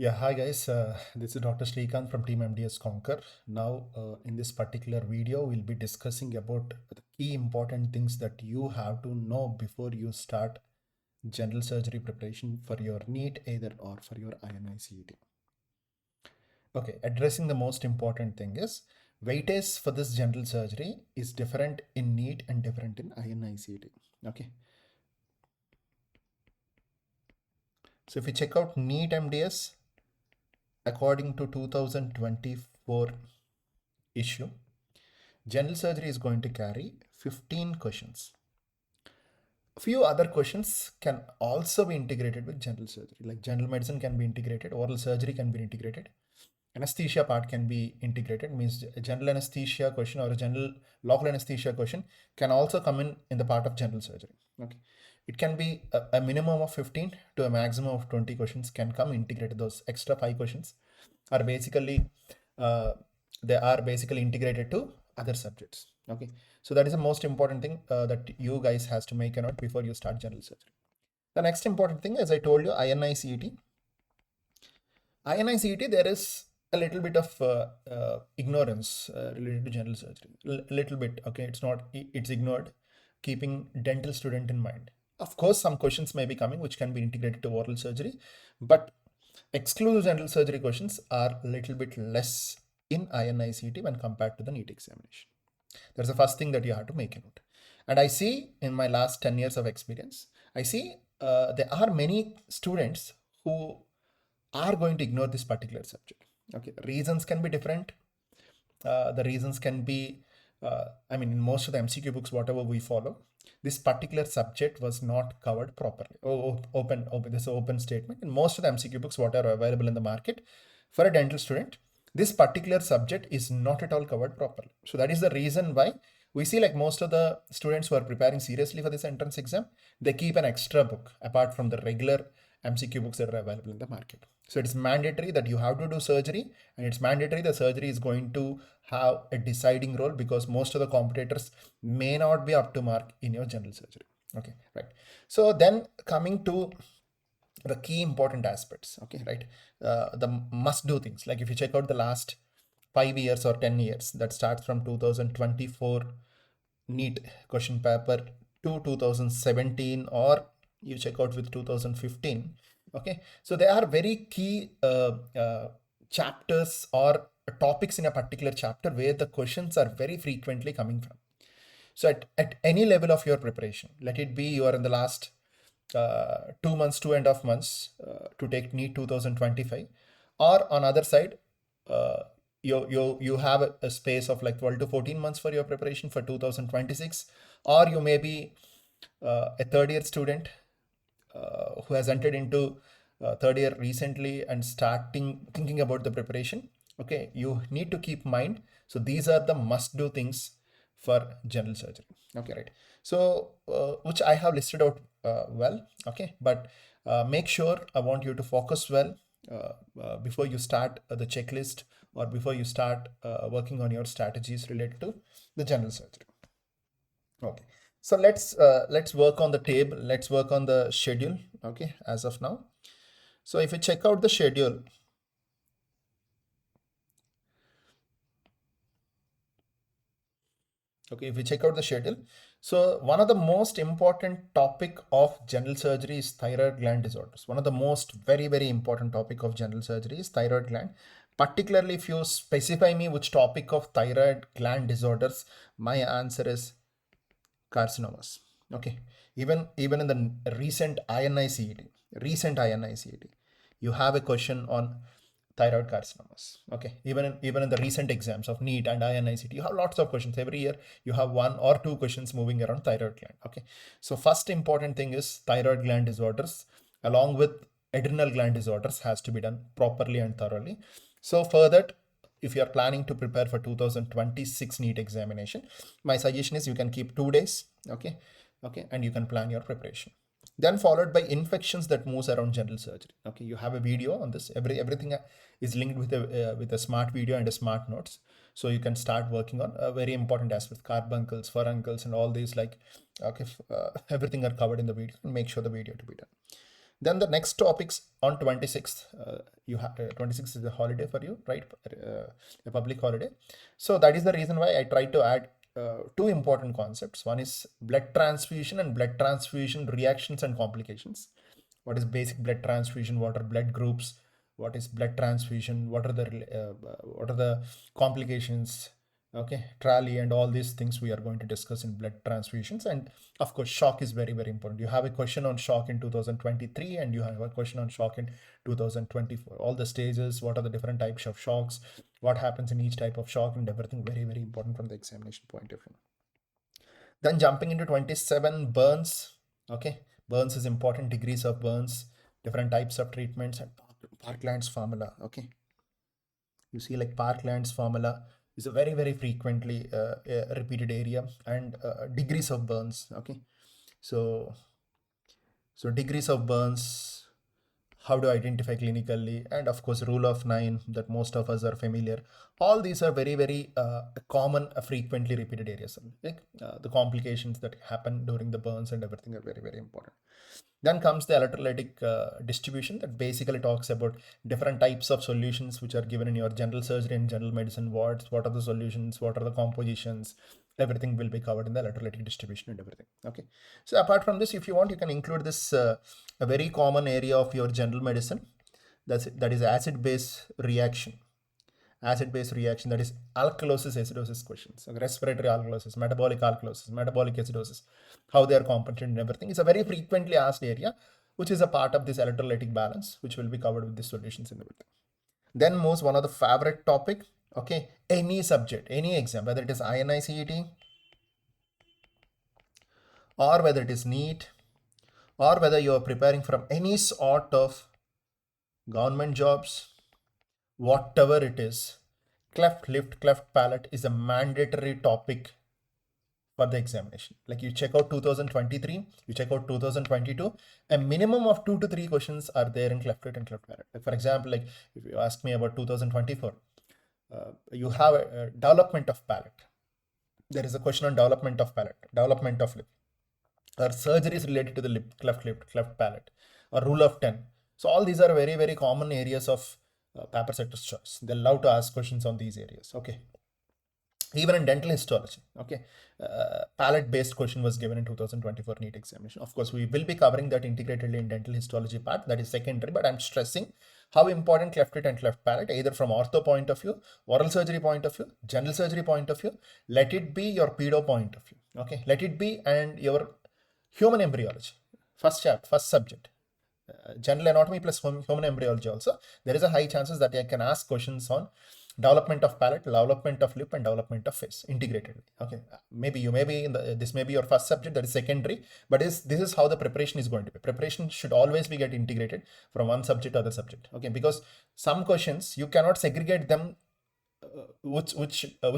Yeah, hi guys. This is Dr. Srikanth from Team MDS CONQUER. Now, in this particular video, we'll be discussing about the key important things that you have to know before you start general surgery preparation for your NEET either or for your INICET. Okay, addressing the most important thing is weightage for this general surgery is different in NEET and different in INICET. Okay. So if you check out NEET MDS, according to 2024 issue, general surgery is going to carry 15 questions. A few other questions can also be integrated with general surgery, like general medicine can be integrated, oral surgery can be integrated, anesthesia part can be integrated, means a general anesthesia question or a general local anesthesia question can also come in the part of general surgery. Okay, it can be a minimum of 15 to a maximum of 20 questions can come integrated. Those extra 5 questions are basically they are basically integrated to other subjects. Okay, so that is the most important thing that you guys has to make a note before you start general surgery. The next important thing, as I told you, INICET, there is a little bit of ignorance related to general surgery. Little bit, okay, it's ignored, keeping dental student in mind. Of course, some questions may be coming which can be integrated to oral surgery, but exclusive general surgery questions are a little bit less in INICET when compared to the NEET examination. That's the first thing that you have to make a note. And I see in my last 10 years of experience, I see there are many students who are going to ignore this particular subject. Okay, reasons can be different. The reasons can be, I mean, in most of the MCQ books, whatever we follow, this particular subject was not covered properly. Open, this is an open statement. In most of the MCQ books, what are available in the market for a dental student, this particular subject is not at all covered properly. So that is the reason why we see, like, most of the students who are preparing seriously for this entrance exam, they keep an extra book apart from the regular MCQ books that are available in the market. So it's mandatory that you have to do surgery, and it's mandatory the surgery is going to have a deciding role because most of the competitors may not be up to mark in your general surgery. Okay, right. So then coming to the key important aspects, okay, right, the must do things, like if you check out the last 5 years or 10 years, that starts from 2024 NEET question paper to 2017, or you check out with 2015. Okay, so there are very key chapters or topics in a particular chapter where the questions are very frequently coming from. So at any level of your preparation, let it be you are in the last 2 months, 2.5 months to take NEET 2025, or on other side, uh, you have a space of like 12 to 14 months for your preparation for 2026, or you may be a third year student who has entered into third year recently and starting thinking about the preparation. Okay, you need to keep mind. So these are the must do things for general surgery. Okay, right. So which I have listed out well. Okay, but make sure, I want you to focus well before you start the checklist, or before you start working on your strategies related to the general surgery. Okay, so let's work on the table, let's work on the schedule. Okay, as of now, so if you check out the schedule, okay, if you check out the schedule, so one of the most important topic of general surgery is thyroid gland disorders. One of the most very important topic of general surgery is thyroid gland. Particularly if you specify me which topic of thyroid gland disorders, my answer is carcinomas. Okay, even in the recent INICET, you have a question on thyroid carcinomas. Okay, even in the recent exams of NEET and INICET, you have lots of questions every year. You have 1 or 2 questions moving around thyroid gland. Okay, so first important thing is thyroid gland disorders along with adrenal gland disorders has to be done properly and thoroughly. So for that, if you are planning to prepare for 2026 NEET examination, my suggestion is you can keep 2 days. Okay, and you can plan your preparation. Then followed by infections that moves around general surgery. Okay, you have a video on this. Everything is linked with a smart video and a smart notes, so you can start working on a very important aspect, carbuncles, furuncles, and all these, like, okay, everything are covered in the video, and make sure the video to be done. Then the next topics on 26th, you have 26th is a holiday for you, right? A public holiday. So that is the reason why I tried to add two important concepts. One is blood transfusion and blood transfusion reactions and complications. What is basic blood transfusion? What are blood groups? What is blood transfusion? What are the complications? Okay, trally and all these things we are going to discuss in blood transfusions. And of course, shock is very, very important. You have a question on shock in 2023 and you have a question on shock in 2024. All the stages, what are the different types of shocks, what happens in each type of shock, and everything very, very important from the examination point of view. Then jumping into 27, burns. Okay, burns is important, degrees of burns, different types of treatments, and Parkland's formula. Okay, you see like Parkland's formula is a very, very frequently repeated area, and degrees of burns. Okay, so degrees of burns, how to identify clinically, and of course rule of 9 that most of us are familiar. All these are very, very common, frequently repeated areas. Like the complications that happen during the burns and everything are very, very important. Then comes the electrolytic distribution that basically talks about different types of solutions which are given in your general surgery and general medicine wards. What are the solutions? What are the compositions? Everything will be covered in the electrolytic distribution and everything. Okay. So apart from this, if you want, you can include this a very common area of your general medicine. That is acid-base reaction. Acid-base reaction, that is alkalosis acidosis questions. So respiratory alkalosis, metabolic acidosis, how they are competent and everything. It's a very frequently asked area, which is a part of this electrolytic balance, which will be covered with the solutions and everything. Then moves one of the favorite topic. Okay, any subject, any exam, whether it is INICET or whether it is NEET or whether you are preparing from any sort of government jobs, whatever it is, cleft lip, cleft palate is a mandatory topic for the examination. Like you check out 2023, you check out 2022, a minimum of 2 to 3 questions are there in cleft lip and cleft palate. Like for example, like if you ask me about 2024, you have a development of palate. There is a question on development of palate, development of lip, or surgeries related to the lip, cleft palate, or rule of 10. So all these are very, very common areas of paper setter's choice. They love to ask questions on these areas. Okay. Even in dental histology, okay, palate-based question was given in 2024 NEET examination. Of course, we will be covering that integratedly in dental histology part. That is secondary, but I'm stressing how important cleft lip and cleft palate, either from ortho point of view, oral surgery point of view, general surgery point of view. Let it be your pedo point of view. Okay, let it be and your human embryology, first subject. General anatomy plus human embryology also, there is a high chances that I can ask questions on development of palate, development of lip, and development of face integratedly. Okay, maybe you may be in this may be your first subject, that is secondary, but this is how the preparation is going to be. Preparation should always be get integrated from one subject to other subject. Okay, because some questions you cannot segregate them which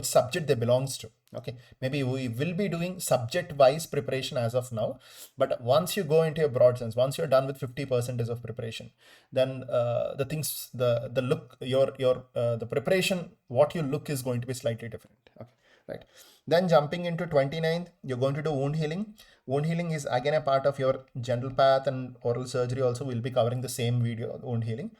subject they belongs to. Okay, maybe we will be doing subject wise preparation as of now, but once you go into a broad sense, once you're done with 50% of preparation, then the things, the look, the preparation, what you look is going to be slightly different. Okay, right. Then jumping into 29th, you're going to do wound healing. Wound healing is again a part of your general path, and oral surgery also will be covering the same video, wound healing.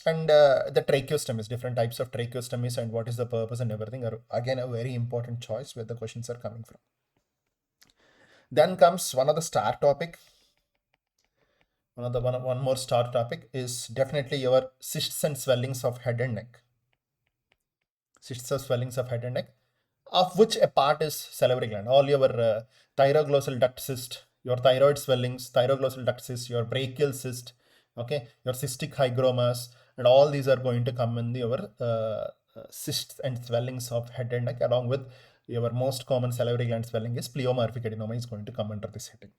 And the tracheostomies, different types of tracheostomies and what is the purpose and everything are again a very important choice where the questions are coming from. Then comes one of the star topic. One more star topic is definitely your cysts and swellings of head and neck. Cysts or swellings of head and neck, of which a part is salivary gland. All your thyroglossal duct cyst, your thyroid swellings, thyroglossal duct cyst, your brachial cyst, okay, your cystic hygromas, and all these are going to come in your cysts and swellings of head and neck, along with your most common salivary gland swelling is pleomorphic adenoma is going to come under this heading.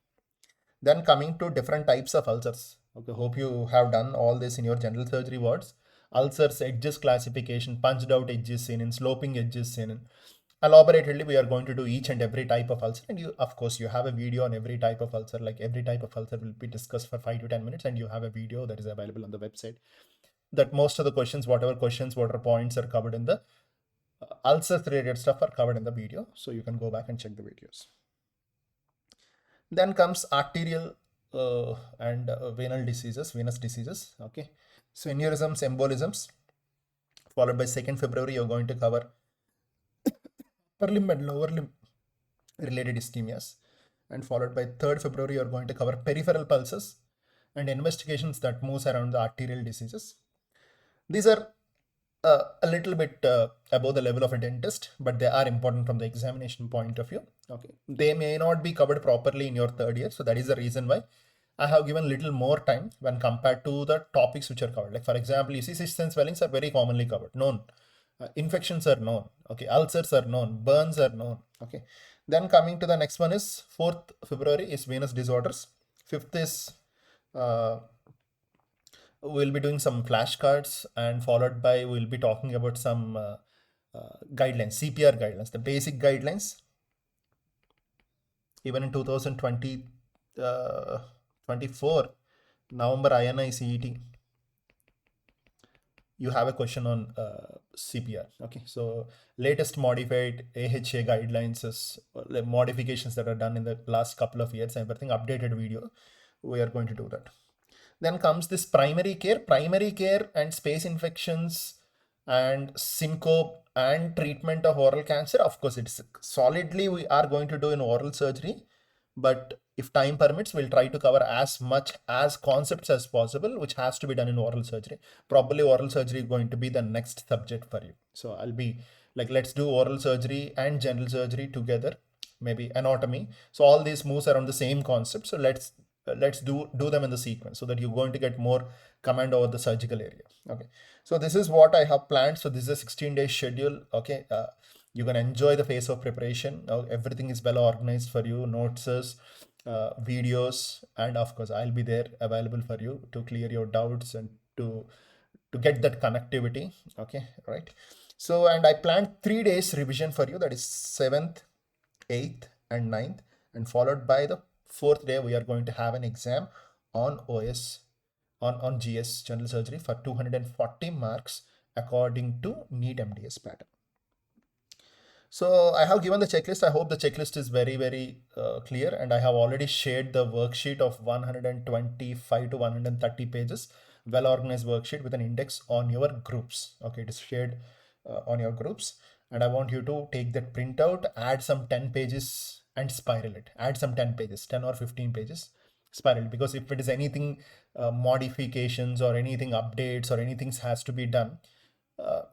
Then coming to different types of ulcers. Okay, hope you have done all this in your general surgery wards. Ulcers, edges classification, punched out edges seen in, sloping edges seen in. Elaboratedly, we are going to do each and every type of ulcer, and you, of course, you have a video on every type of ulcer. Like every type of ulcer will be discussed for 5 to 10 minutes, and you have a video that is available on the website. That most of the questions, whatever points are covered in the ulcers related stuff are covered in the video, so you can go back and check the videos. Then comes arterial and venous diseases. Okay, so aneurysms, embolisms, followed by 2nd February, you're going to cover upper limb and lower limb related ischemias. And followed by 3rd February, you're going to cover peripheral pulses and investigations that moves around the arterial diseases. These are a little bit above the level of a dentist, but they are important from the examination point of view. Okay, they may not be covered properly in your 3rd year, so that is the reason why I have given little more time when compared to the topics which are covered. Like for example, you see cysts and swellings are very commonly covered, known. Infections are known. Okay, ulcers are known. Burns are known. Okay, then coming to the next one is 4th February is venous disorders. 5th is we'll be doing some flashcards, and followed by we'll be talking about some guidelines, CPR guidelines, the basic guidelines. Even in 2020, 24 November INICET, you have a question on CPR. Okay, so latest modified AHA guidelines is modifications that are done in the last couple of years, everything updated video. We are going to do that. Then comes this primary care and space infections and syncope and treatment of oral cancer. Of course, it's solidly we are going to do in oral surgery, but if time permits, we'll try to cover as much as concepts as possible, which has to be done in oral surgery. Probably oral surgery is going to be the next subject for you. So I'll be like, let's do oral surgery and general surgery together, maybe anatomy. So all these moves around the same concept. So let's do them in the sequence so that you're going to get more command over the surgical area. Okay, so this is what I have planned. So this is a 16-day schedule. Okay, you can enjoy the phase of preparation. Everything is well organized for you, notes, videos, and of course I'll be there available for you to clear your doubts and to get that connectivity. Okay, right. So, and I planned 3 days revision for you, that is 7th, 8th and 9th, and followed by the 4th day we are going to have an exam on OS, on GS general surgery for 240 marks according to NEET MDS pattern. So I have given the checklist. I hope the checklist is very, very clear, and I have already shared the worksheet of 125 to 130 pages, well organized worksheet with an index on your groups. Okay, it is shared on your groups, and I want you to take that printout, add some 10 pages and spiral it. Add some 10 pages, 10 or 15 pages, spiral, because if it is anything modifications or anything updates or anything has to be done,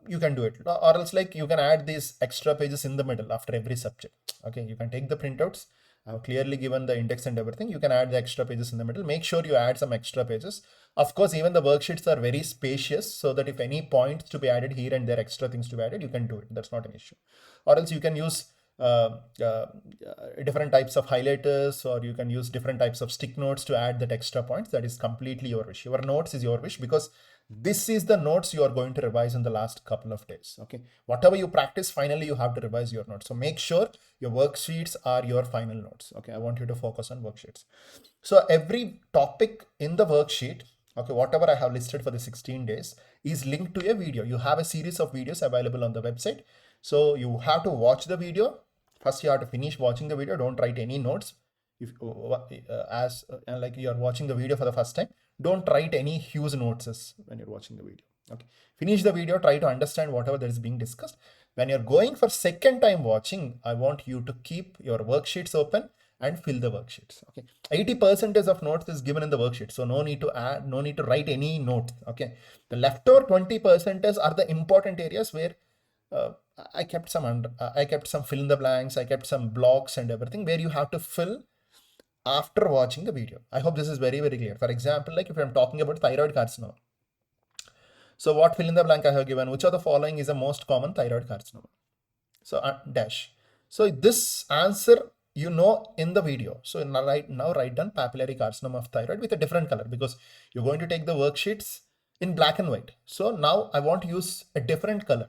you can do it, or else like you can add these extra pages in the middle after every subject. Okay, you can take the printouts. I have clearly given the index and everything. You can add the extra pages in the middle. Make sure you add some extra pages. Of course, even the worksheets are very spacious, so that if any points to be added here and there, extra things to be added, you can do it. That's not an issue. Or else you can use different types of highlighters, or you can use different types of stick notes to add that extra points. That is completely your wish. Your notes is your wish, because this is the notes you are going to revise in the last couple of days. Okay, whatever you practice, finally you have to revise your notes. So make sure your worksheets are your final notes. Okay, I want you to focus on worksheets. So every topic in the worksheet, okay, whatever I have listed for the 16 days is linked to a video. You have a series of videos available on the website. So you have to watch the video. First, you have to finish watching the video. Don't write any notes. If like you are watching the video for the first time, don't write any huge notes when you're watching the video. Okay, finish the video. Try to understand whatever that is being discussed. When you're going for second time watching, I want you to keep your worksheets open and fill the worksheets. Okay, 80% of notes is given in the worksheet, so no need to add, no need to write any note. Okay, the leftover 20% are the important areas where I kept some fill in the blanks. I kept some blocks and everything where you have to fill after watching the video. I hope this is very, very clear. For example, like if I'm talking about thyroid carcinoma, so what fill in the blank I have given? Which of the following is the most common thyroid carcinoma? So dash. So this answer you know in the video. So now write down papillary carcinoma of thyroid with a different color, because you're going to take the worksheets in black and white. So now I want to use a different color,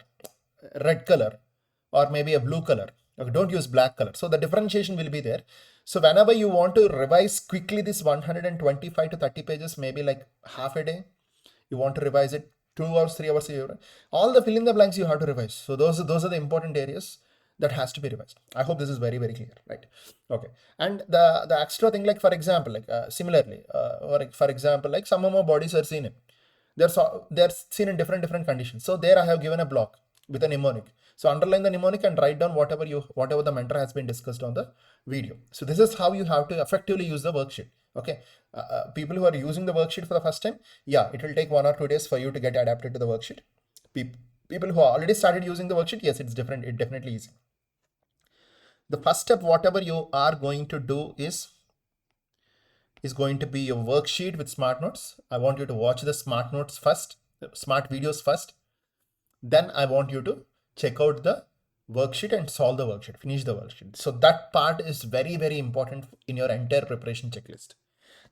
red color, or maybe a blue color. Okay, don't use black color. So the differentiation will be there. So whenever you want to revise quickly this 125 to 30 pages, maybe like half a day, you want to revise it 2 hours, 3 hours, all the fill in the blanks you have to revise. So those are the important areas. that has to be revised. I hope this is very, very clear, right? Okay. And the extra thing, like for example, like similarly, or like, for example, like some of my bodies are seen in, they're seen in different conditions. So there I have given a block with a mnemonic. So underline the mnemonic and write down whatever the mentor has been discussed on the video. So this is how you have to effectively use the worksheet. Okay. People who are using the worksheet for the first time, yeah, it will take 1 or 2 days for you to get adapted to the worksheet. People who already started using the worksheet, yes, it's different. It definitely is. The first step, whatever you are going to do is going to be your worksheet with smart notes. I want you to watch the smart notes first, smart videos first. Then I want you to check out the worksheet and solve the worksheet, finish the worksheet. So that part is very, very important in your entire preparation checklist.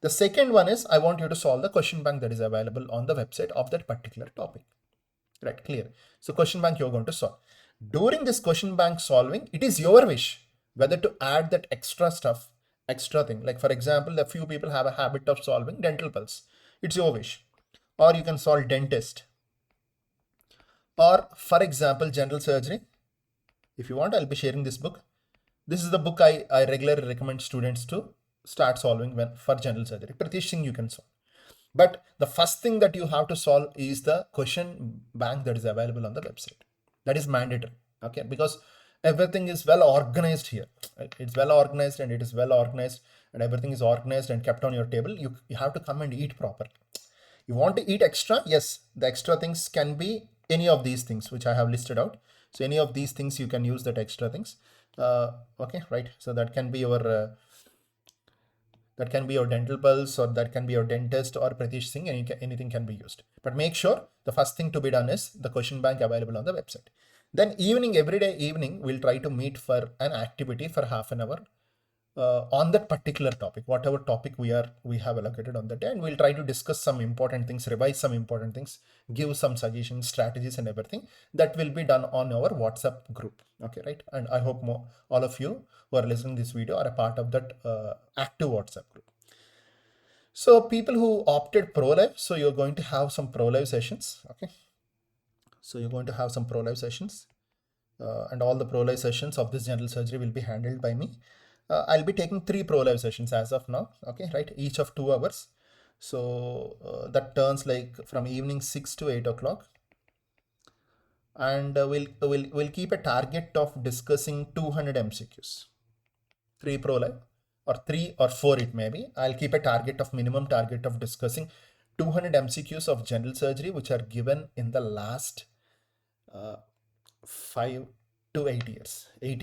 The second one is I want you to solve the question bank that is available on the website of that particular topic. Right, clear. So question bank you're going to solve. During this question bank solving, it is your wish whether to add that extra stuff, extra thing. Like for example, a few people have a habit of solving dental pulse. It's your wish. Or you can solve dentist. Or for example, general surgery. If you want, I'll be sharing this book. This is the book I regularly recommend students to start solving for general surgery. Pratish Singh you can solve. But the first thing that you have to solve is the question bank that is available on the website. That is mandatory. Okay, because everything is well organized here. It's well organized and it is well organized and everything is organized and kept on your table. You have to come and eat properly. You want to eat extra? Yes, the extra things can be any of these things which I have listed out. So any of these things you can use that extra things. Okay, right. So that can be your dental pulse, or that can be your dentist or Pratish Singh, and anything can be used. But make sure the first thing to be done is the question bank available on the website. Then every day evening, we'll try to meet for an activity for half an hour on that particular topic, whatever topic we have allocated on that day, and we'll try to discuss some important things, revise some important things, give some suggestions, strategies, and everything. That will be done on our WhatsApp group. Okay, right? And I hope all of you who are listening to this video are a part of that active WhatsApp group. So people who opted pro live, so you're going to have some pro live sessions. Okay, so you're going to have some pro live sessions, and all the pro live sessions of this general surgery will be handled by me. I'll be taking 3 pro live sessions as of now. Okay, right, each of 2 hours. So that turns like from evening 6 to 8 o'clock. And we'll keep a target of discussing 200 MCQs. 3 pro live, or 3 or 4 it may be. I'll keep a minimum target of discussing 200 MCQs of general surgery, which are given in the last 5 to 8 years. 8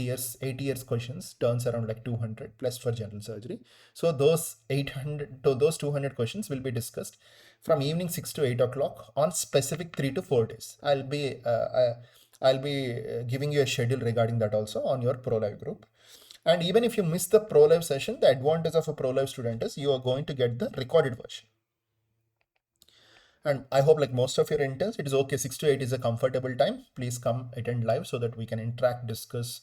years questions turns around like 200 plus for general surgery. So those 200 questions will be discussed from evening 6 to 8 o'clock on specific 3 to 4 days. I'll be giving you a schedule regarding that also on your pro live group. And even if you miss the pro live session, the advantage of a pro live student is you are going to get the recorded version. And I hope like most of your interns, it is okay. 6 to 8 is a comfortable time. Please come attend live so that we can interact, discuss,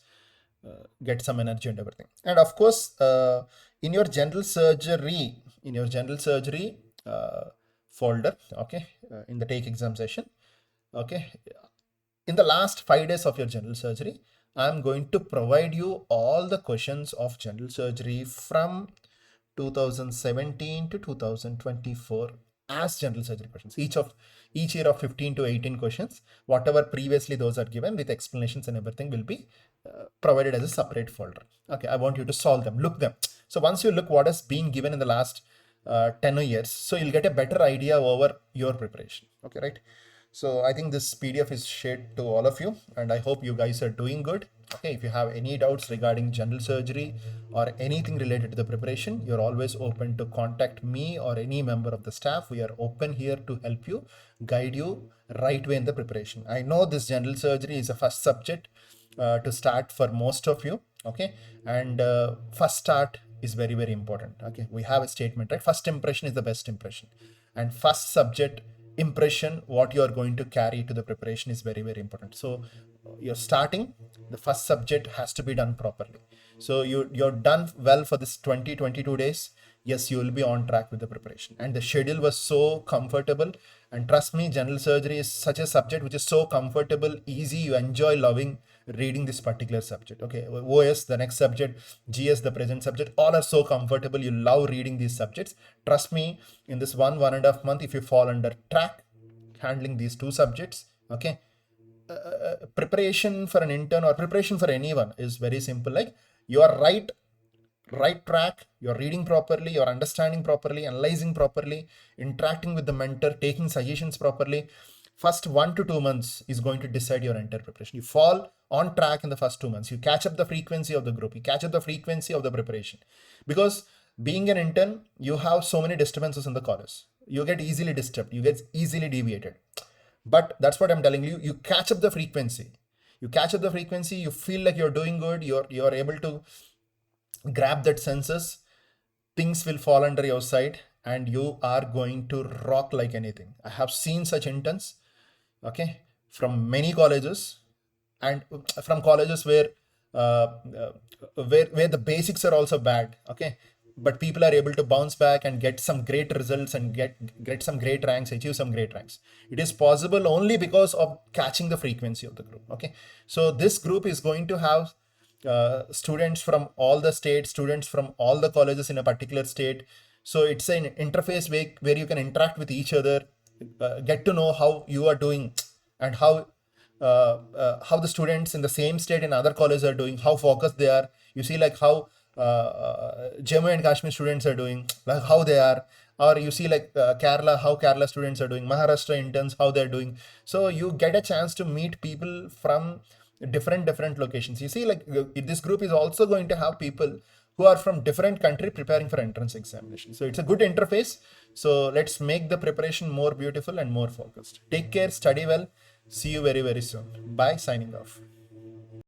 get some energy and everything. And of course, in your general surgery, folder, okay, in the take exam session, okay, in the last 5 days of your general surgery, I'm going to provide you all the questions of general surgery from 2017 to 2024 as general surgery questions. Each year of 15 to 18 questions, whatever previously those are given with explanations and everything will be provided as a separate folder. Okay, I want you to solve them, look them. So once you look what has been given in the last 10 years, so you'll get a better idea over your preparation. Okay, right? So I think this PDF is shared to all of you, and I hope you guys are doing good. Okay, if you have any doubts regarding general surgery or anything related to the preparation, you're always open to contact me or any member of the staff. We are open here to help you, guide you right way in the preparation. I know this general surgery is a first subject to start for most of you. Okay, and first start is very, very important. Okay, we have a statement, right? First impression is the best impression, and first subject impression, what you are going to carry to the preparation, is very, very important. So you're starting, the first subject has to be done properly. So you're done well for this 22 days. yes, you will be on track with the preparation. And the schedule was so comfortable. And trust me, general surgery is such a subject which is so comfortable, easy. You enjoy loving reading this particular subject. Okay, OS, the next subject, GS, the present subject, all are so comfortable. You love reading these subjects. Trust me, in this 1.5 month, if you fall under track handling these two subjects, okay, preparation for an intern or preparation for anyone is very simple. Like, you are right track, you're reading properly, you're understanding properly, analyzing properly, interacting with the mentor, taking suggestions properly. First 1 to 2 months is going to decide your entire preparation. You fall on track in the first 2 months. You catch up the frequency of the group, you catch up the frequency of the preparation. Because being an intern, you have so many disturbances in the college. You get easily disturbed, you get easily deviated. But that's what I'm telling you. You catch up the frequency. You catch up the frequency, you feel like you're doing good, you're able to grab that census, things will fall under your side and you are going to rock like anything. I have seen such interns, okay, from many colleges, and from colleges where the basics are also bad, okay, but people are able to bounce back and get some great results and get some great ranks, achieve some great ranks. It is possible only because of catching the frequency of the group. Okay, so this group is going to have students from all the states, students from all the colleges in a particular state. So it's an interface where you can interact with each other, get to know how you are doing, and how the students in the same state in other colleges are doing, how focused they are. You see like how Jammu and Kashmir students are doing, like how they are, or you see like Kerala, how Kerala students are doing, Maharashtra interns, how they're doing. So you get a chance to meet people from different locations. You see like this group is also going to have people who are from different country preparing for entrance examination. So it's a good interface. So let's make the preparation more beautiful and more focused. Take care, study well. See you very soon. Bye, signing off.